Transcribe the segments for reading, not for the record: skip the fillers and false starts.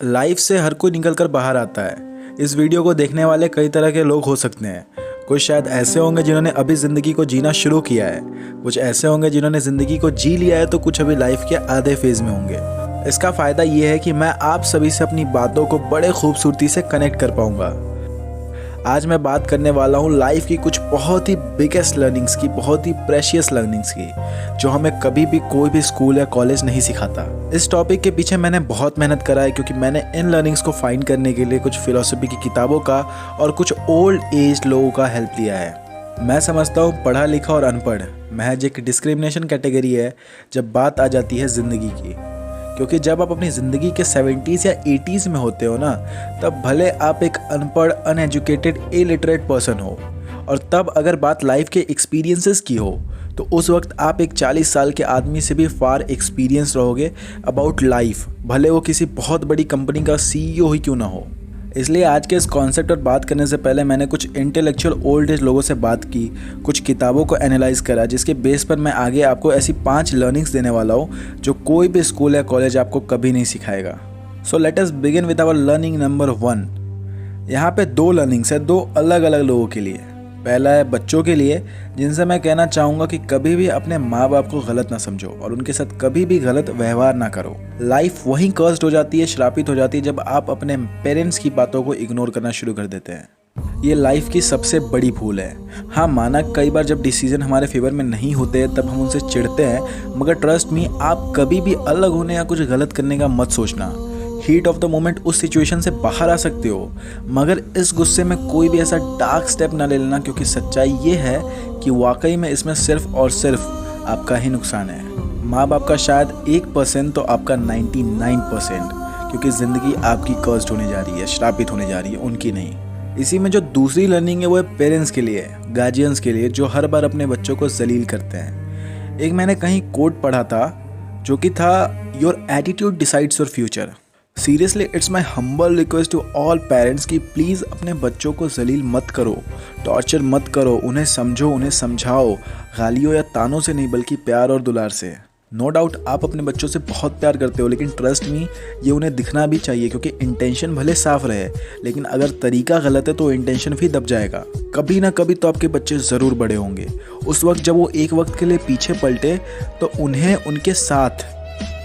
Life से हर कोई निकल कर बाहर आता है। इस वीडियो को देखने वाले कई तरह के लोग हो सकते हैं। कुछ शायद ऐसे होंगे जिन्होंने अभी ज़िंदगी को जीना शुरू किया है, कुछ ऐसे होंगे जिन्होंने ज़िंदगी को जी लिया है, तो कुछ अभी लाइफ के आधे फेज़ में होंगे। इसका फ़ायदा ये है कि मैं आप सभी से अपनी बातों को बड़े खूबसूरती से कनेक्ट कर पाऊँगा। आज मैं बात करने वाला हूँ लाइफ की कुछ बहुत ही बिगेस्ट लर्निंग्स की, बहुत ही प्रेशियस लर्निंग्स की, जो हमें कभी भी कोई भी स्कूल या कॉलेज नहीं सिखाता। इस टॉपिक के पीछे मैंने बहुत मेहनत करा है, क्योंकि मैंने इन लर्निंग्स को फाइंड करने के लिए कुछ फिलॉसफी की किताबों का और कुछ ओल्ड एज लोगों का हेल्प लिया है। मैं समझता हूँ पढ़ा लिखा और अनपढ़ महज एक डिस्क्रिमिनेशन कैटेगरी है जब बात आ जाती है ज़िंदगी की। क्योंकि जब आप अपनी ज़िंदगी के 70s या 80s में होते हो ना, तब भले आप एक अनपढ़, अनएजुकेटेड, इलिटरेट पर्सन हो, और तब अगर बात लाइफ के एक्सपीरियंसेस की हो तो उस वक्त आप एक 40 साल के आदमी से भी फार एक्सपीरियंस रहोगे अबाउट लाइफ, भले वो किसी बहुत बड़ी कंपनी का CEO ही क्यों ना हो। इसलिए आज के इस कॉन्सेप्ट पर बात करने से पहले मैंने कुछ इंटेलेक्चुअल ओल्ड एज लोगों से बात की, कुछ किताबों को एनालाइज करा, जिसके बेस पर मैं आगे आपको ऐसी 5 लर्निंग्स देने वाला हूँ जो कोई भी स्कूल या कॉलेज आपको कभी नहीं सिखाएगा। So let us begin with our learning number 1। यहाँ पे 2 लर्निंग्स है, 2 अलग अलग लोगों के लिए। पहला है बच्चों के लिए, जिनसे मैं कहना चाहूँगा कि कभी भी अपने माँ बाप को गलत ना समझो और उनके साथ कभी भी गलत व्यवहार ना करो। लाइफ वहीं कर्स्ड हो जाती है, श्रापित हो जाती है, जब आप अपने पेरेंट्स की बातों को इग्नोर करना शुरू कर देते हैं। ये लाइफ की सबसे बड़ी भूल है। हाँ, माना कई बार जब डिसीजन हमारे फेवर में नहीं होते तब हम उनसे चिढ़ते हैं, मगर ट्रस्ट मी, आप कभी भी अलग होने या कुछ गलत करने का मत सोचना। हीट ऑफ द मोमेंट उस सिचुएशन से बाहर आ सकते हो, मगर इस गुस्से में कोई भी ऐसा डार्क स्टेप ना ले लेना, क्योंकि सच्चाई ये है कि वाकई में इसमें सिर्फ और सिर्फ आपका ही नुकसान है। माँ बाप का शायद 1% तो आपका 99%, क्योंकि ज़िंदगी आपकी कर्स्ड होने जा रही है, श्रापित होने जा रही है, उनकी नहीं। इसी में जो दूसरी लर्निंग है वो है पेरेंट्स के लिए, गार्जियंस के लिए, जो हर बार अपने बच्चों को जलील करते हैं। एक मैंने कहीं कोट पढ़ा था जो कि था, your attitude decides your future. Seriously, it's my humble request to all parents कि प्लीज़ अपने बच्चों को जलील मत करो, टॉर्चर मत करो, उन्हें समझो, उन्हें समझाओ, गालियों या तानों से नहीं बल्कि प्यार और दुलार से। नो डाउट आप अपने बच्चों से बहुत प्यार करते हो, लेकिन ट्रस्ट मी, ये उन्हें दिखना भी चाहिए, क्योंकि इंटेंशन भले साफ रहे, लेकिन अगर तरीका गलत है तो इंटेंशन भी दब जाएगा। कभी ना कभी तो आपके बच्चे ज़रूर बड़े होंगे। उस वक्त जब वो एक वक्त के लिए पीछे पलटे तो उन्हें उनके साथ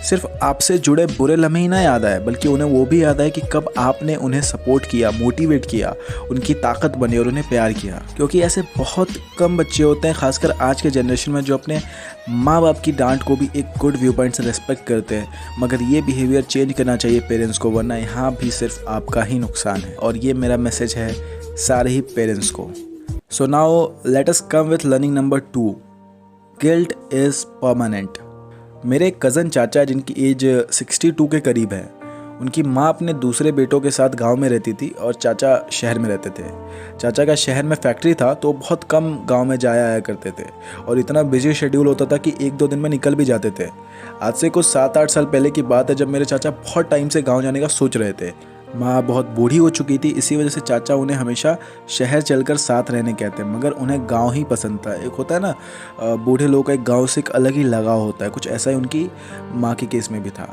सिर्फ आपसे जुड़े बुरे लम्हे ही ना याद आए, बल्कि उन्हें वो भी याद आए कि कब आपने उन्हें सपोर्ट किया, मोटिवेट किया, उनकी ताकत बने और उन्हें प्यार किया। क्योंकि ऐसे बहुत कम बच्चे होते हैं, खासकर आज के जनरेशन में, जो अपने माँ बाप की डांट को भी एक गुड व्यू पॉइंट से रेस्पेक्ट करते हैं। मगर ये बिहेवियर चेंज करना चाहिए पेरेंट्स को, वरना यहाँ भी सिर्फ आपका ही नुकसान है। और ये मेरा मैसेज है सारे ही पेरेंट्स को। So now let us come with learning number 2। Guilt is permanent. मेरे एक कज़न चाचा, जिनकी एज 62 के करीब है, उनकी माँ अपने दूसरे बेटों के साथ गांव में रहती थी और चाचा शहर में रहते थे। चाचा का शहर में फैक्ट्री था, तो बहुत कम गांव में जाया आया करते थे, और इतना बिजी शेड्यूल होता था कि 1-2 दिन में निकल भी जाते थे। आज से कुछ 7-8 साल पहले की बात है, जब मेरे चाचा बहुत टाइम से गाँव जाने का सोच रहे थे। माँ बहुत बूढ़ी हो चुकी थी, इसी वजह से चाचा उन्हें हमेशा शहर चलकर साथ रहने कहते हैं, मगर उन्हें गांव ही पसंद था। एक होता है ना, बूढ़े लोगों का एक गांव से एक अलग ही लगाव होता है, कुछ ऐसा ही उनकी माँ के केस में भी था।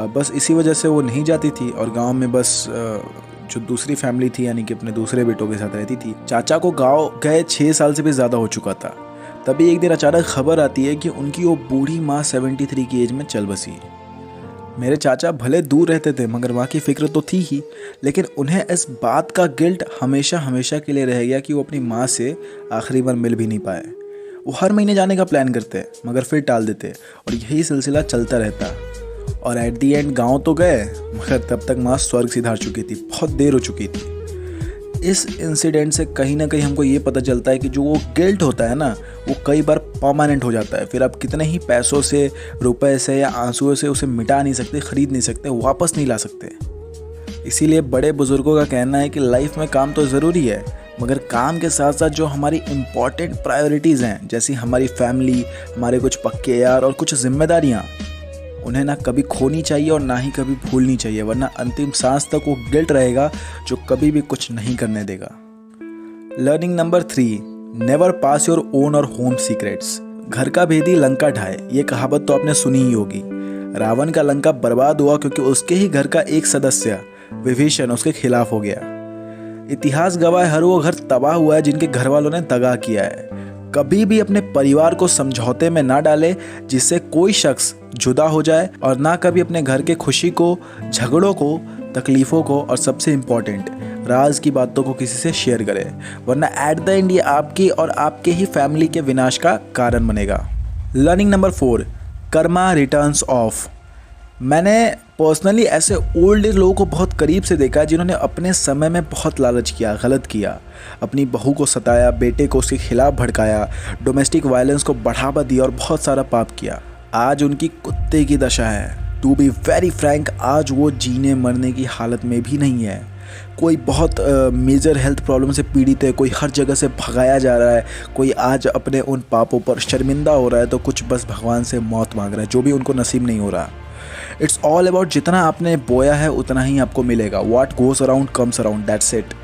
बस इसी वजह से वो नहीं जाती थी और गांव में बस जो दूसरी फैमिली थी, यानी कि अपने दूसरे बेटों के साथ रहती थी। चाचा को गाँव गए 6 साल से भी ज़्यादा हो चुका था। तभी एक दिन अचानक खबर आती है कि उनकी वो बूढ़ी माँ 73 की एज में चल बसी। मेरे चाचा भले दूर रहते थे, मगर माँ की फिक्र तो थी ही, लेकिन उन्हें इस बात का गिल्ट हमेशा हमेशा के लिए रह गया कि वो अपनी माँ से आखिरी बार मिल भी नहीं पाए। वो हर महीने जाने का प्लान करते, मगर फिर टाल देते, और यही सिलसिला चलता रहता। और एट दी एंड गाँव तो गए, मगर तब तक माँ स्वर्ग सिधार चुकी थी, बहुत देर हो चुकी थी। इस इंसिडेंट से कहीं ना कहीं हमको ये पता चलता है कि जो वो गिल्ट होता है ना, वो कई बार परमानेंट हो जाता है। फिर आप कितने ही पैसों से, रुपए से या आंसुओं से उसे मिटा नहीं सकते, ख़रीद नहीं सकते, वापस नहीं ला सकते। इसीलिए बड़े बुजुर्गों का कहना है कि लाइफ में काम तो ज़रूरी है, मगर काम के साथ साथ जो हमारी इम्पॉर्टेंट प्रायोरिटीज़ हैं, जैसी हमारी फैमिली, हमारे कुछ पक्के यार और कुछ जिम्मेदारियाँ, उन्हें ना कभी खोनी चाहिए और ना ही कभी भूलनी चाहिए, वरना अंतिम सांस तक वो गिल्ट रहेगा जो कभी भी कुछ नहीं करने देगा। Learning number 3, never pass your own और होम सीक्रेट्स। घर का भेदी लंका ढाए, ये कहावत तो आपने सुनी ही होगी। रावण का लंका बर्बाद हुआ क्योंकि उसके ही घर का एक सदस्य विभीषण उसके खिलाफ हो गया। इतिहास गवाह है हर वो घर तबाह हुआ है जिनके घर वालों ने दगा किया है। कभी भी अपने परिवार को समझौते में ना डाले जिससे कोई शख्स जुदा हो जाए, और ना कभी अपने घर के खुशी को, झगड़ों को, तकलीफ़ों को और सबसे इम्पॉर्टेंट राज की बातों को किसी से शेयर करें, वरना एट द एंड ये आपकी और आपके ही फैमिली के विनाश का कारण बनेगा। Learning number 4, Karma returns of. मैंने पर्सनली ऐसे ओल्ड एज लोगों को बहुत करीब से देखा है जिन्होंने अपने समय में बहुत लालच किया, गलत किया, अपनी बहू को सताया, बेटे को उसके खिलाफ भड़काया, डोमेस्टिक वायलेंस को बढ़ावा दिया और बहुत सारा पाप किया। आज उनकी कुत्ते की दशा है। टू बी वेरी फ्रैंक, आज वो जीने मरने की हालत में भी नहीं है। कोई बहुत मेजर हेल्थ प्रॉब्लम से पीड़ित है, कोई हर जगह से भगाया जा रहा है, कोई आज अपने उन पापों पर शर्मिंदा हो रहा है, तो कुछ बस भगवान से मौत मांग रहा है, जो भी उनको नसीब नहीं हो रहा। इट्स ऑल अबाउट जितना आपने बोया है उतना ही आपको मिलेगा। What goes around comes around, that's it.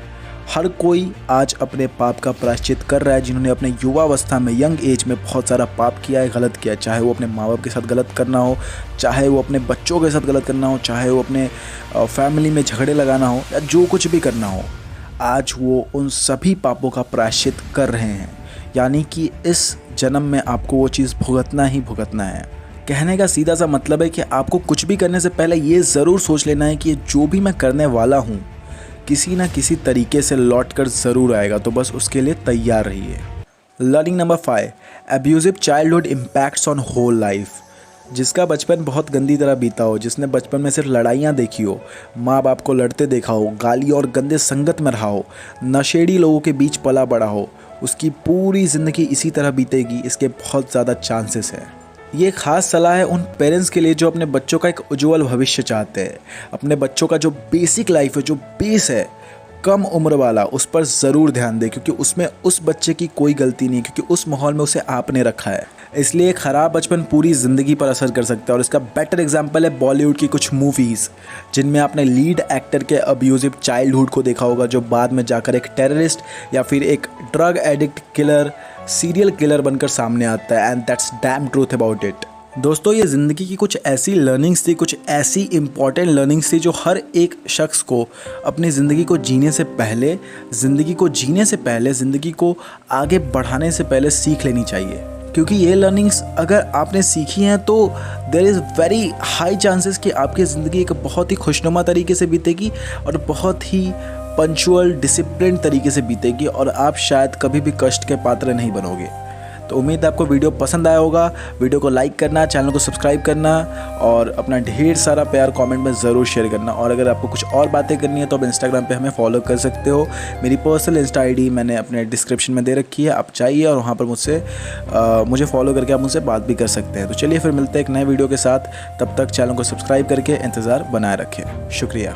हर कोई आज अपने पाप का प्रायश्चित कर रहा है जिन्होंने अपने युवावस्था में, यंग एज में बहुत सारा पाप किया है, गलत किया है। चाहे वो अपने माँ बाप के साथ गलत करना हो, चाहे वो अपने बच्चों के साथ गलत करना हो, चाहे वो अपने फैमिली में झगड़े लगाना हो, या जो कुछ भी करना हो, आज वो उन सभी पापों का प्रायश्चित कर रहे हैं। यानी कि इस जन्म में आपको वो चीज़ भुगतना ही भुगतना है। कहने का सीधा सा मतलब है कि आपको कुछ भी करने से पहले ये ज़रूर सोच लेना है कि जो भी मैं करने वाला हूँ किसी ना किसी तरीके से लौट कर ज़रूर आएगा, तो बस उसके लिए तैयार रहिए। Learning number 5, abusive childhood impacts on whole life. जिसका बचपन बहुत गंदी तरह बीता हो, जिसने बचपन में सिर्फ लड़ाइयाँ देखी हो, माँ बाप को लड़ते देखा हो, गाली और गंदे संगत में रहा हो, नशेड़ी लोगों के बीच पला बड़ा हो, उसकी पूरी ज़िंदगी इसी तरह बीतेगी, इसके बहुत ज़्यादा चांसेस हैं। ये खास सलाह है उन पेरेंट्स के लिए जो अपने बच्चों का एक उज्जवल भविष्य चाहते हैं। अपने बच्चों का जो बेसिक लाइफ है, जो बेस है कम उम्र वाला, उस पर ज़रूर ध्यान दें, क्योंकि उसमें उस बच्चे की कोई गलती नहीं, क्योंकि उस माहौल में उसे आपने रखा है। इसलिए ख़राब बचपन पूरी ज़िंदगी पर असर कर सकता है। और इसका बेटर एग्जांपल है बॉलीवुड की कुछ मूवीज़ जिनमें आपने लीड एक्टर के अब्यूजिव चाइल्डहुड को देखा होगा, जो बाद में जाकर एक टेररिस्ट या फिर एक drug addict killer, serial killer बनकर सामने आता है। And that's dam truth about it. दोस्तों, ये ज़िंदगी की कुछ ऐसी लर्निंग्स थी, कुछ ऐसी इंपॉर्टेंट लर्निंग्स थी जो हर एक शख्स को अपनी ज़िंदगी को जीने से पहले, ज़िंदगी को आगे बढ़ाने से पहले सीख लेनी चाहिए। क्योंकि ये लर्निंग्स अगर आपने सीखी हैं तो there is very high chances कि आपकी ज़िंदगी एक बहुत ही खुशनुमा तरीके से बीतेगी और बहुत ही पंचुअल, डिसिप्लिन तरीके से बीतेगी, और आप शायद कभी भी कष्ट के पात्र नहीं बनोगे। तो उम्मीद है आपको वीडियो पसंद आया होगा। वीडियो को लाइक करना, चैनल को सब्सक्राइब करना और अपना ढेर सारा प्यार कमेंट में ज़रूर शेयर करना। और अगर आपको कुछ और बातें करनी है तो आप इंस्टाग्राम पे हमें फॉलो कर सकते हो। मेरी पर्सनल इंस्टा आईडी मैंने अपने डिस्क्रिप्शन में दे रखी है, आप चाहिए और वहाँ पर मुझे फॉलो करके आप मुझसे बात भी कर सकते हैं। तो चलिए फिर मिलते हैं एक नए वीडियो के साथ। तब तक चैनल को सब्सक्राइब करके इंतज़ार बनाए रखें। शुक्रिया।